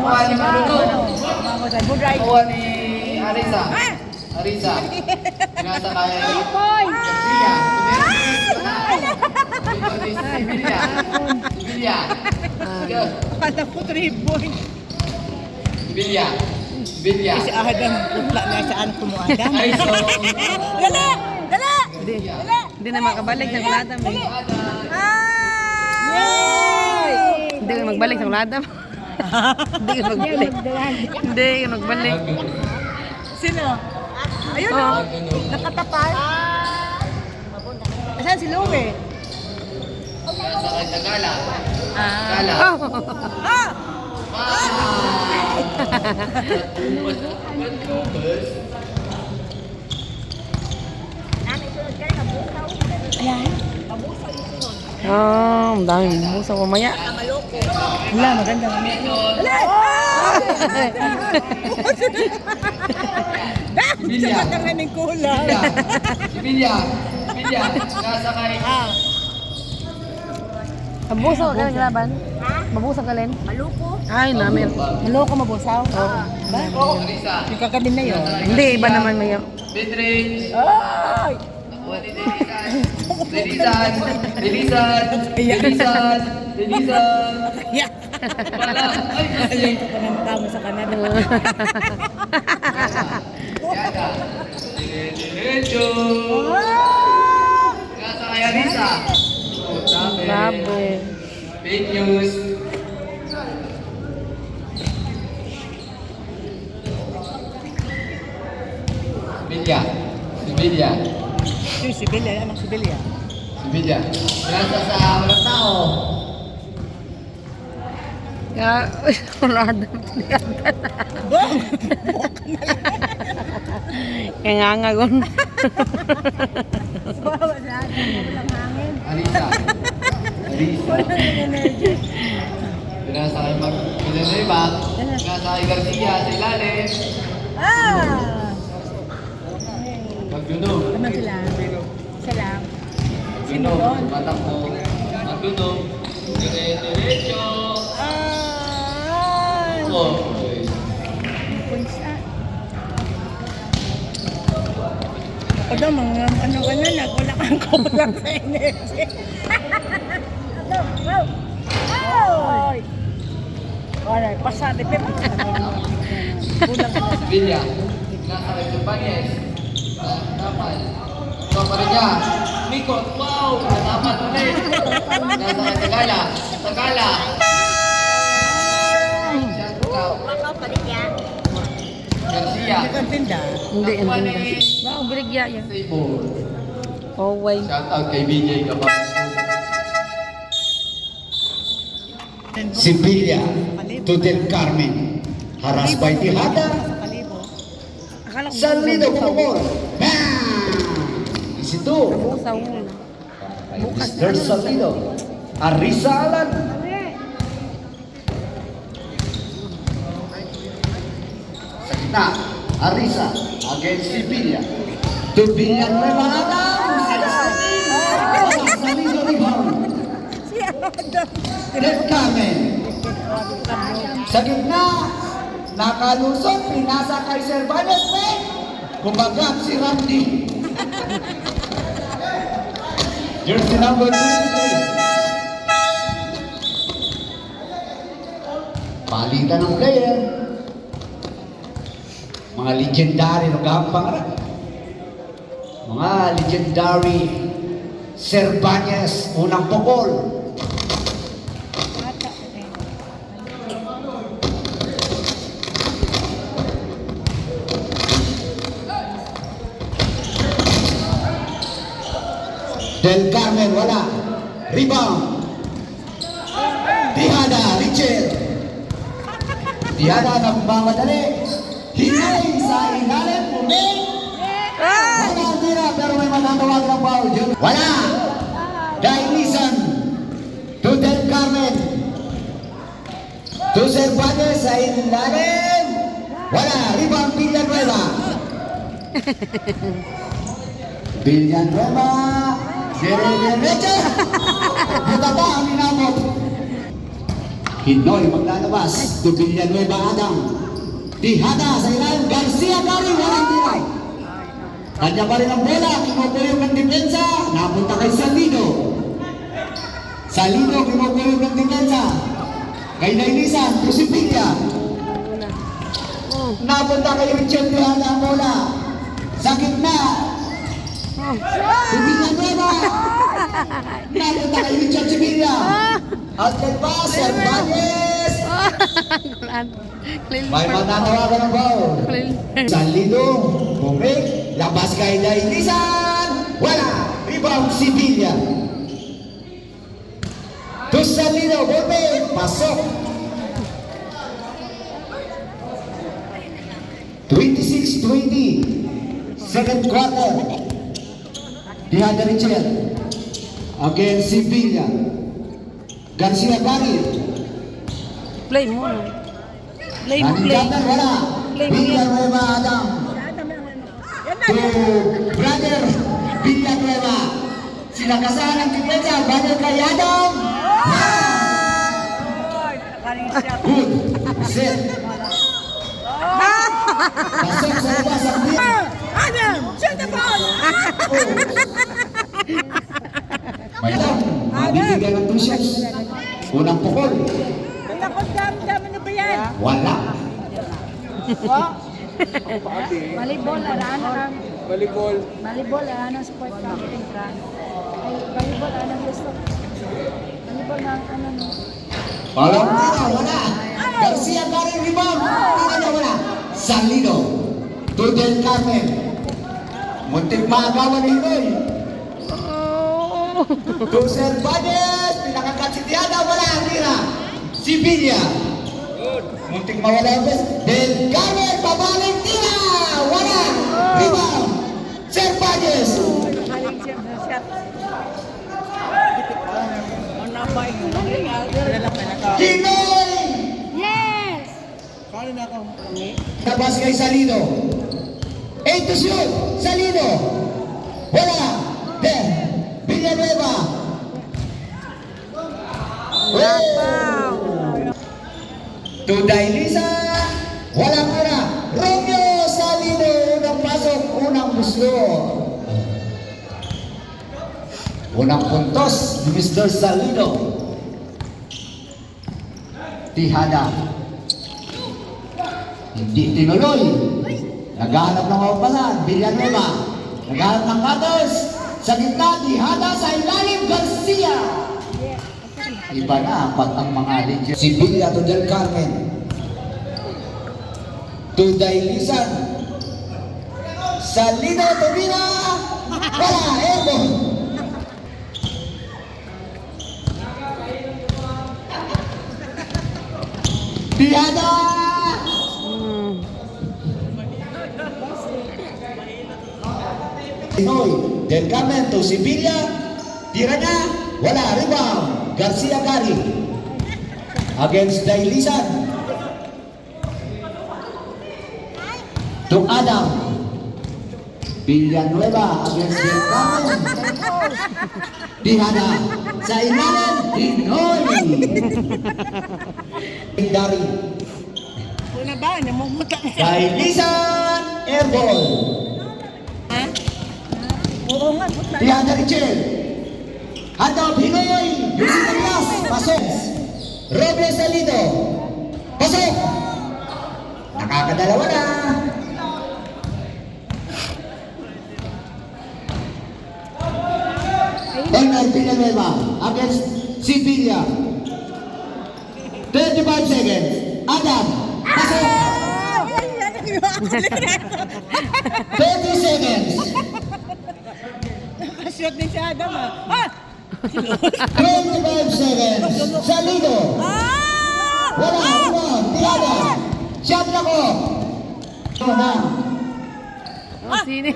Kuha ni Maluno. Kuha ni Arisa. Arisa. Nasa kaya ni Garcia. Sibilia. Sibilia. Alam ko 3 points. Sibilia. Sibilia. Si Adam, putla na saan kumuadam. Ay, so... Dala! Dala! Hindi na makabalik ng ladam eh. Hindi ka magbalik ng ladam. Hindi ka magbalik. Hindi ka magbalik. Sino? Ayun Oh. o. Nakatapal. Saan si Louie? Nasa kay Tagala. Tagala. Oh. Ayan. Oh, ang daming musa mamaya. Wala, maganda. Dahil sa matangan ng kulang. Sibilia. Sibilia. Nasa kay... Mabusaw ka ng laban? Mabusaw ka rin? Maluko. Ay, namin. Maloko mabusaw? Oo. Ba? Arisa. Yung kakabin na yun. Hindi, iba naman may... Bedridge. Ay! Nakuha ni Delisan. Delisan. Delisan. Delisan. Kaya. Wala. Ay, Alam ko pa na mukha mo sa Canada. Yada. Diretso. Nasa kay Arisa. Baboy. Fake news. Sibilia. Sibilia. Yung Sibilia, anak Sibilia. Sibilia. Nasa sa walang tao. Kaya, ladam. Kaya nga nga gun. Bawa na, walang hangin. Arisa. Arisa. Energy. Nasa kay Villanueva. Nasa kay Garcia sa ilalim. Magdunog. Naman sila. Sila. Sino Magdunog. doon? Matakbo. Magdunog. Diretso. Oh. Punsa. O daw, mga ano ka na, wala kang kulang sa energy. Oy! Alright, pasabi pa. Kulang ka na. Villa. Nasa kay Tupanes. Dapat. Ito pa rin niya. Mikot. Wow! Dapat ulit. Nasa kay Tagala. Tagala. Makaw pa rin yan. Garcia. Nagkantinda. Hindi, Nakuha hindi. ni Wow, biligya yan. Sable. Oh, way. Shout out kay BJ Gabang. Sibilia to Del Carmen. Haras by Tihada. Sa kalibo. Akala ko Salido Kumor. Isitu. Mabusaw muna. Mr. Salido. Arisa Alan. Sa gitna, Arisa against Sibilia. To Villanueva Adam. Salido rebound. Si Adam. Del Carmen. Sa gitna, nakalusot, pinasa kay Cervantes, kumagat si Randy. Jersey number 23. Palitan ng player. Mga legendary, nagkapangarap. Mga legendary Cervantes, unang pukol. Del Carmen, wala. Rebound. Tihada, Richel. Tihada ng mamadali. Hinay sa ilalim, puming. Wala tira, pero may matatawag ng foul. Wala. Dainisan. To Del Carmen. To Cervantes sa ilalim. Wala. Rebound, Villanueva. Villanueva. Derecha. Butaba ang minamot. Hinoy maglalabas. To Villanueva Adam. Tihada sa ilalim. Garcia Gary, walang tira. Kanya pa rin ang bola. Kimupuyog ng depensa. Napunta kay Salido. Salido, kimupuyog ng depensa. Kay Nailisan, to si Pilla. Napunta kay Richard Tihada ang bola. Sa gitna. Si Villanueva. Napunta kay Richard Sevilla. Outlet pass, Cervantes. May matatawagan ng foul. Salido, bumik, labas kay Nailisan. Wala, rebound si Villa. To Salido, bumik, pasok. 26-20, second quarter. Tihada Richard against si Villa. Garcia Gary. Play mo. Play mo, play. Nandiyan wala. Play mo yan. Villanueva Adam. To brother Villanueva. Sinakasahan ng depensa. Brother kay Adam. Good. Set. Pasok sa labas ang Villa. Adam, shoot the ball! May lang. Mabibigyan ng 2 shots. Unang pukol. Ako, dami na ba yan? Wala. Volleyball, ano? Volleyball, ano? Sport ka. Ay, volleyball, ano? Gusto. Volleyball, ano? Walang tira, wala. Garcia Gary rebound. Tira niya, wala. Salido. To Del Carmen. Muntik maagawan ni Hinoy. To Cervantes. Pinakakat si Tiada, wala ang tira. Si Villa. Muntik mawala ang best. Del Carmen, babalik tira. Wala. Rebound. Cervantes. Haling siya na shot. Hinoy. Yes! Labas kay Salido. 8 to shoot. Salido. Wala. Then, Villanueva. Wow. To Dailisa. Walang tira. Romeo Salido. Unang pasok. Unang gusto. Unang puntos ni Mr. Salido. Tihada. Hindi tinuloy. Naghahanap ng mapapasan. Villanueva. Naghahanap ng cutters. Sa gitna, Tihada sa ilalim, Garcia. Iba na pag ang mga legend. Si Villa to Del Carmen. To Dailisan. Salido to Villa. Wala, airborne. Tihada. Hinoy, Del Carmen to Sevilla. Tira niya. Wala, rebound. Garcia Gary. Against Dailisan. To Adam. Villanueva against Del Carmen. Tihada. Sa ilalim, Hinoy. Dari. Una ba? Namumuta na siya. Dailisan. Airball. Ha? Oo nga, puta. Tihada Richel. Handoff, Hinoy. Using the glass. Pasok. Robles Salido. Pasok. Nakakadalawa na. Honor Villanueva against Sevilla. 35 seconds. Adam. Pasok. 30 seconds. Nakashoot din si Adam ah. 25 seconds. Salido. Wala. Rebound. Tihada. Shot na ko. Ito na. Oh, sino?